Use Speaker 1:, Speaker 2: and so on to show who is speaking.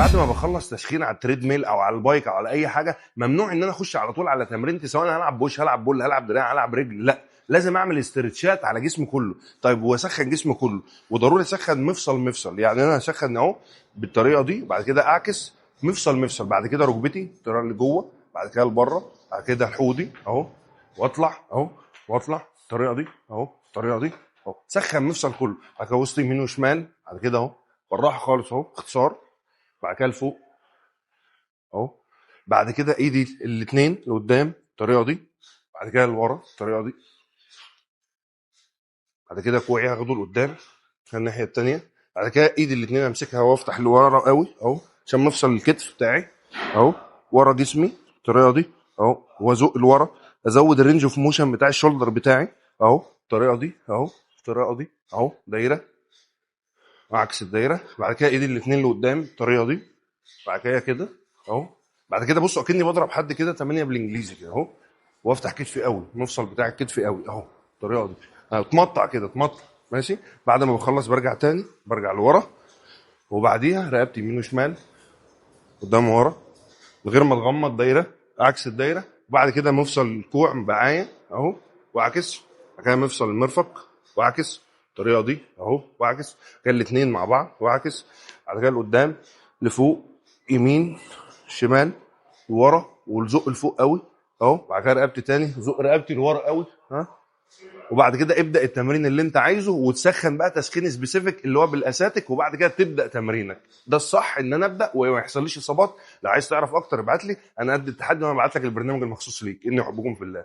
Speaker 1: بعد ما بخلص تسخين على التريد ميل او على البايك او على اي حاجه، ممنوع ان انا اخش على طول على تمرينتي، سواء انا هلعب بوش، هلعب بول، هلعب دراع، هلعب رجل، لا، لازم اعمل استرتشات على جسمي كله. طيب واسخن جسمي كله، وضروري اسخن مفصل. يعني انا هسخن اهو بالطريقه دي، بعد كده اعكس مفصل، بعد كده ركبتي الطريقه اللي جوه، بعد كده لبره، بعد كده حوضي اهو، واطلع اهو، واطلع الطريقه دي اهو، الطريقه دي اهو، سخن مفصل كله. بعد كده وسط يمين وشمال، بعد كده اهو بالراحه خالص اهو، اختصار، بعد كده لفوق اهو، بعد كده ايدي الاثنين لقدام الطريقه دي، بعد كده لورا الطريقه دي، بعد كده كوعي هاخده لقدام الناحيه الثانيه، بعد كده ايدي الاثنين امسكها وافتح لورا قوي اهو، عشان مفصل الكتف بتاعي اهو، ورا جسمي الطريقه دي اهو، وازق لورا، ازود الرينج اوف موشن بتاع الشولدر بتاعي اهو، الطريقه دي اهو، الطريقه دي اهو، دايره عكس الدايره، بعد كده ايدي الاثنين لقدام الطريقه دي، بعد كده اهو، بعد كده بصوا اكني بضرب حد كده 8 بالانجليزي كده اهو، وافتح كتفي قوي، المفصل بتاع الكتف قوي اهو، الطريقه دي اتمطع كده، اتمطع ماشي. بعد ما بخلص برجع تاني، برجع لورا، وبعديها رقبتي يمين وشمال، قدام ورا، من غير ما اتغمض، دايره عكس الدايره، وبعد كده مفصل الكوع معايا اهو، واعكس، بعد كده مفصل المرفق واعكس الطريقه دي اهو، واعكس كده الاثنين مع بعض واعكس، بعد كده لقدام، لفوق، يمين، شمال، لورا، والزق لفوق قوي اهو، بعد كده رقبتي تاني، زق رقبتي لورا قوي ها، وبعد كده ابدا التمرين اللي انت عايزه، وتسخن بقى تسخين سبيسيفيك اللي هو بالاساتك، وبعد كده تبدا تمرينك. ده الصح ان انا ابدا وما يحصليش اصابات. لو عايز تعرف اكتر ابعت لي، انا قد التحدي وانا ابعت لك البرنامج المخصوص ليك. اني احبكم في الله.